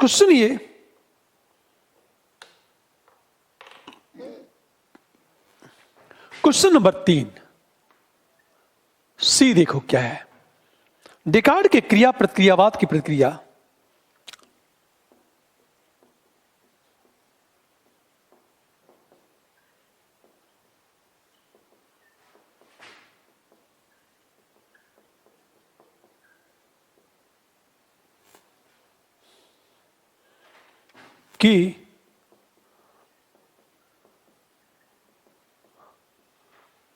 Question ये, question number 3 सी देखो क्या है। डेकार्ड के क्रिया प्रतिक्रियावाद की प्रक्रिया कि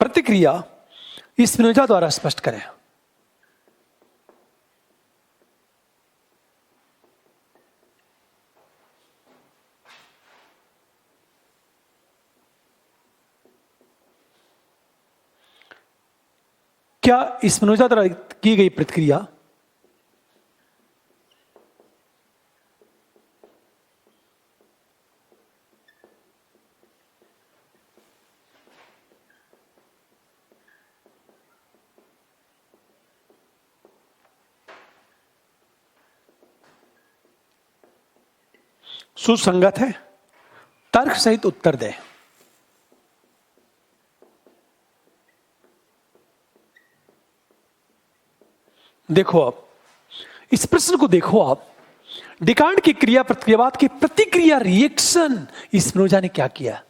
प्रतिक्रिया स्पिनोजा द्वारा स्पष्ट करें। क्या स्पिनोजा द्वारा की गई प्रतिक्रिया सुसंगत है? तर्क सहित उत्तर दें। देखो आप इस प्रश्न को देखो आप, डेकार्ड की क्रिया प्रतिक्रियावाद की प्रतिक्रिया रिएक्शन स्पिनोजा ने क्या किया,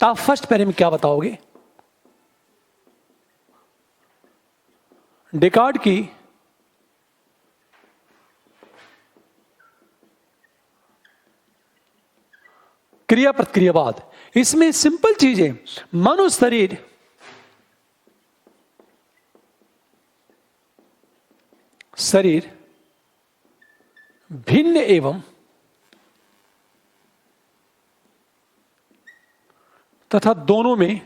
तो आप फर्स्ट पैरे में क्या बताओगे? डेकार्ड की क्रिया प्रतिक्रियावाद, इसमें सिंपल चीज है, मन और शरीर भिन्न एवं तथा दोनों में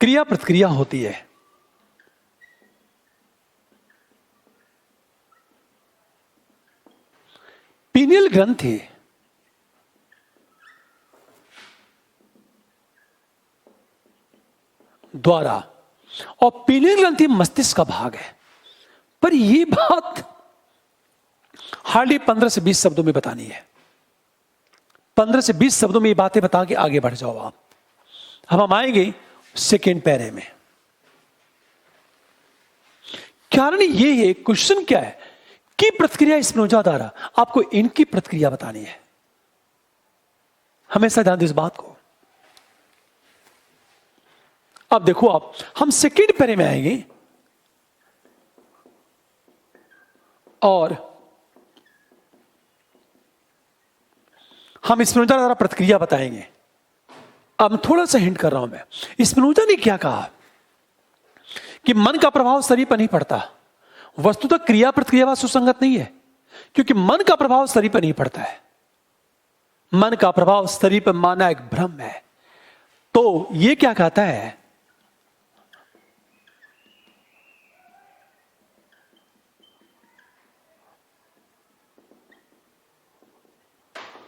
क्रिया प्रतिक्रिया होती है। पीनियल ग्रंथि द्वारा, और पीनियल ग्रंथि मस्तिष्क का भाग है, पर यह बात हार्डली 15 से 20 शब्दों में बतानी है। 15 से 20 शब्दों में ये बातें बता के आगे बढ़ जाओ आप। हम आएंगे सेकेंड पैरे में। कारण ये है, क्वेश्चन क्या है कि प्रतिक्रिया स्पिनोजा द्वारा, आपको इनकी प्रतिक्रिया बतानी है। हमेशा ध्यान दो इस बात को। अब देखो आप, हम सेकेंड पैरे में आएंगे और हम स्पिनोजा द्वारा प्रतिक्रिया बताएंगे। अब थोड़ा सा हिंट कर रहा हूं मैं। स्पिनोजा ने क्या कहा कि मन का प्रभाव शरीर पर नहीं पड़ता। वस्तुतः क्रिया प्रतिक्रियावाद सुसंगत नहीं है, क्योंकि मन का प्रभाव शरीर पर नहीं पड़ता है। मन का प्रभाव शरीर पर माना एक भ्रम है। तो यह क्या कहता है,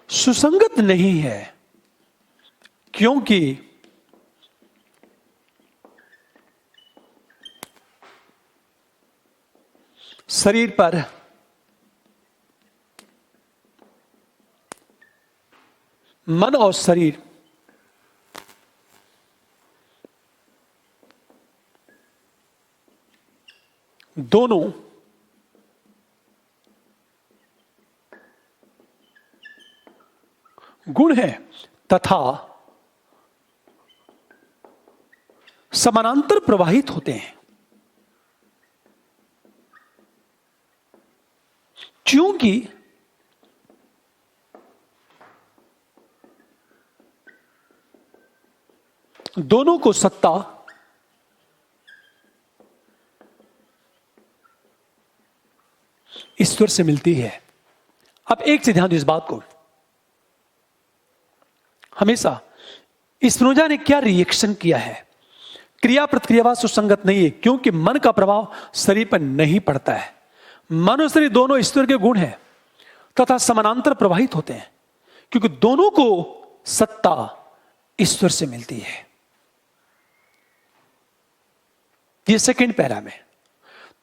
सुसंगत नहीं है, क्योंकि शरीर पर मन और शरीर दोनों गुण है तथा समानांतर प्रवाहित होते हैं। क्योंकि दोनों को सत्ता ईश्वर से मिलती है। अब एक से ध्यान दो इस बात को। हमेशा स्पिनोजा ने क्या रिएक्शन किया है, क्रिया प्रतिक्रियावाद सुसंगत नहीं है, क्योंकि मन का प्रभाव शरीर पर नहीं पड़ता है। मन और शरीर दोनों ईश्वर के गुण हैं तथा समानांतर प्रवाहित होते हैं, क्योंकि दोनों को सत्ता ईश्वर से मिलती है। ये सेकंड पैरा में।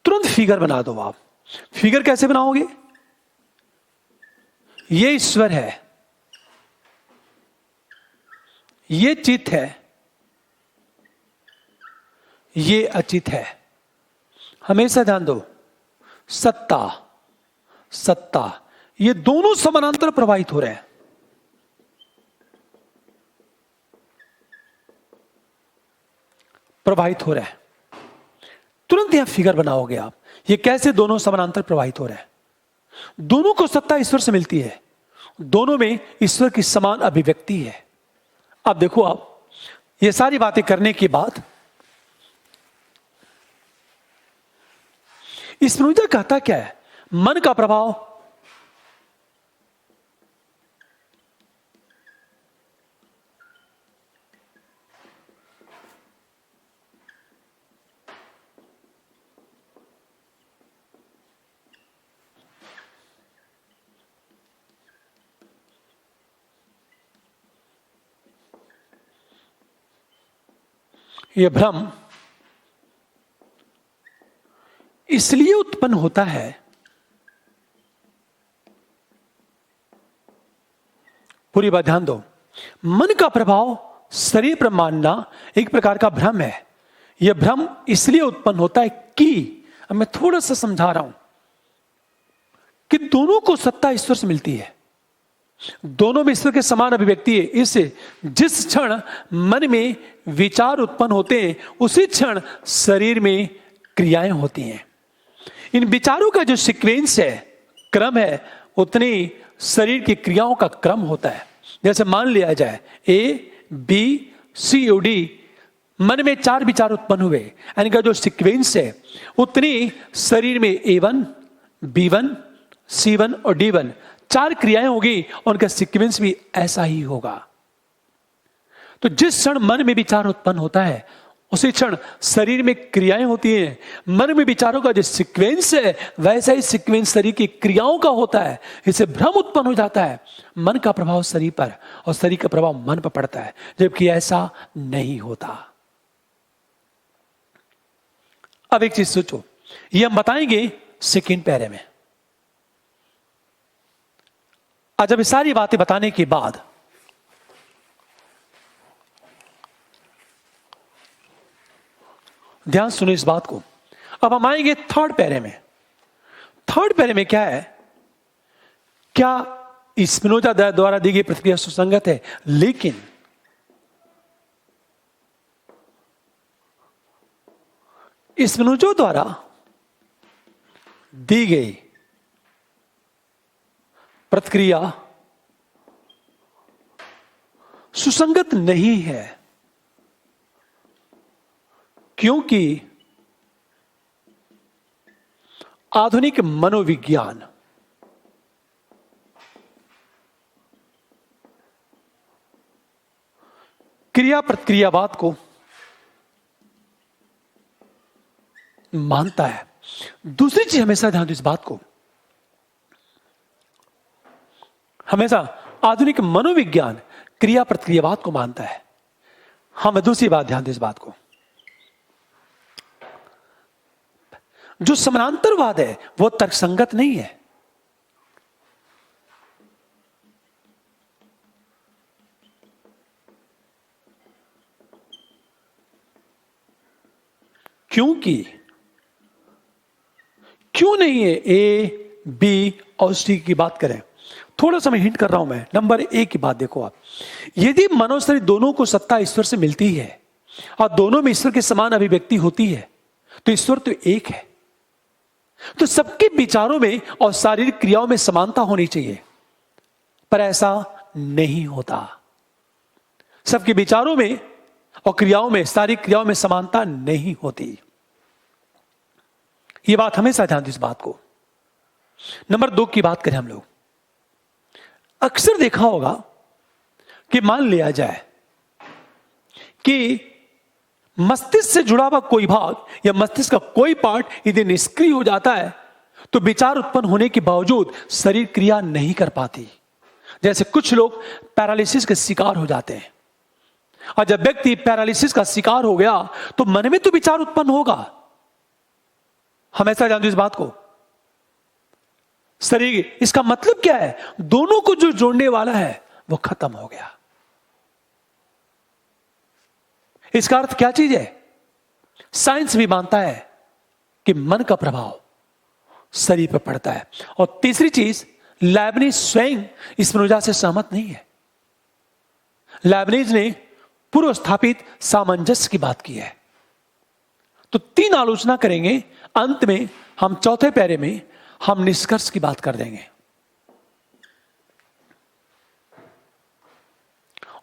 तुरंत फिगर बना दो आप। फिगर कैसे बनाओगे? ये ईश्वर है, ये चित है, ये अचित है। हमेशा ध्यान दो, सत्ता सत्ता, ये दोनों समानांतर प्रवाहित हो रहे हैं। प्रवाहित हो रहे हैं। तुरंत यहां फिगर बनाओगे आप। ये कैसे दोनों समानांतर प्रवाहित हो रहे हैं? दोनों को सत्ता ईश्वर से मिलती है, दोनों में ईश्वर की समान अभिव्यक्ति है। अब देखो, आप ये सारी बातें करने के बाद स्पिनोजा कहता क्या है? मन का प्रभाव यह भ्रम इसलिए उत्पन्न होता है, पूरी बात ध्यान दो, मन का प्रभाव शरीर पर मानना एक प्रकार का भ्रम है। यह भ्रम इसलिए उत्पन्न होता है कि, अब मैं थोड़ा सा समझा रहा हूं, कि दोनों को सत्ता ईश्वर से मिलती है, दोनों में ईश्वर के समान अभिव्यक्ति है। इससे जिस क्षण मन में विचार उत्पन्न होते हैं, उसी क्षण शरीर में क्रियाएं होती हैं। इन विचारों का जो सीक्वेंस है, क्रम है, उतनी शरीर की क्रियाओं का क्रम होता है। जैसे मान लिया जाए ABCD, मन में 4 विचार उत्पन्न हुए, इनका जो सीक्वेंस है उतनी शरीर में A1, B1, C1 और D1 4 क्रियाएं होगी, उनका सीक्वेंस भी ऐसा ही होगा। तो जिस क्षण मन में विचार उत्पन्न होता है, उसी क्षण शरीर में क्रियाएं होती हैं। मन में विचारों का जो सीक्वेंस है, वैसा ही सीक्वेंस शरीर की क्रियाओं का होता है। इससे भ्रम उत्पन्न हो जाता है, मन का प्रभाव शरीर पर और शरीर का प्रभाव मन पर पड़ता है, जबकि ऐसा नहीं होता। अब एक चीज सोचो, ये हम बताएंगे सेकेंड पैरे में। आज जब सारी बातें बताने के बाद ध्यान सुनो इस बात को। अब हम आएंगे थर्ड पैरे में। थर्ड पैरे में क्या है? क्या स्पिनोजा द्वारा दी गई प्रतिक्रिया सुसंगत है? लेकिन स्पिनोजा द्वारा दी गई प्रतिक्रिया सुसंगत नहीं है, क्योंकि आधुनिक मनोविज्ञान क्रिया प्रतिक्रियावाद को मानता है। दूसरी चीज, हमेशा ध्यान दो इस बात को, हमेशा आधुनिक मनोविज्ञान क्रिया प्रतिक्रियावाद को मानता है। हम दूसरी बात ध्यान दो इस बात को, जो समानांतरवाद है वो तर्कसंगत नहीं है। क्यों नहीं है? A, B और C की बात करें, थोड़ा सा मैं हिंट कर रहा हूं। मैं नंबर 1 की बात देखो आप, यदि मनोशरीर दोनों को सत्ता ईश्वर से मिलती है और दोनों में ईश्वर की समान अभिव्यक्ति होती है, तो ईश्वर तो एक है। तो सबके विचारों में और शारीरिक क्रियाओं में समानता होनी चाहिए, पर ऐसा नहीं होता। सबके विचारों में और क्रियाओं में, शारीरिक क्रियाओं में समानता नहीं होती। यह बात हमेशा ध्यान दो इस बात को। नंबर 2 की बात करें हम लोग, अक्सर देखा होगा कि मान लिया जाए कि मस्तिष्क से जुड़ा हुआ कोई भाग या मस्तिष्क का कोई पार्ट यदि निष्क्रिय हो जाता है, तो विचार उत्पन्न होने के बावजूद शरीर क्रिया नहीं कर पाती। जैसे कुछ लोग पैरालिसिस के शिकार हो जाते हैं, और जब व्यक्ति पैरालिसिस का शिकार हो गया तो मन में तो विचार उत्पन्न होगा, हम ऐसा जानते हैं इस बात को। शरीर, इसका मतलब क्या है? दोनों को जो जोड़ने वाला है वो खत्म हो गया। इसका अर्थ क्या चीज है? साइंस भी मानता है कि मन का प्रभाव शरीर पर पड़ता है। और तीसरी चीज, लाइबनिज स्वयं स्पिनोजा से सहमत नहीं है। लाइबनिज ने पूर्व स्थापित सामंजस्य की बात की है। तो 3 आलोचना करेंगे, अंत में हम चौथे पैरे में हम निष्कर्ष की बात कर देंगे।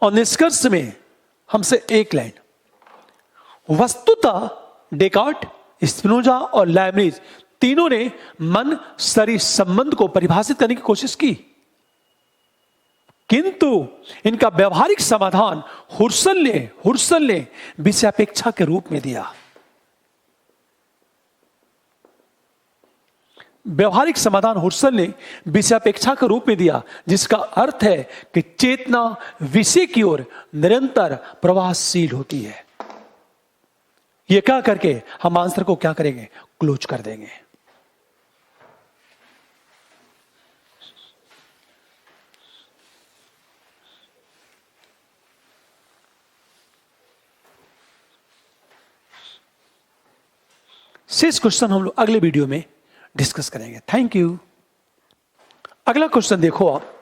और निष्कर्ष में हमसे एक लाइन, वस्तुतः डेकार्ट, स्पिनोजा और लाइबनिज तीनों ने मन शरीर संबंध को परिभाषित करने की कोशिश की, किंतु इनका व्यवहारिक समाधान हुर्सल ने विषयापेक्षा के रूप में दिया। व्यवहारिक समाधान हुर्सल ने विषयापेक्षा के रूप में दिया, जिसका अर्थ है कि चेतना विषय की ओर निरंतर प्रवाहशील होती है। यह क्या करके हम आंसर को क्या करेंगे? क्लोज कर देंगे। शेष क्वेश्चन हम लोग अगले वीडियो में डिस्कस करेंगे। Thank you. अगला क्वेश्चन देखो आप।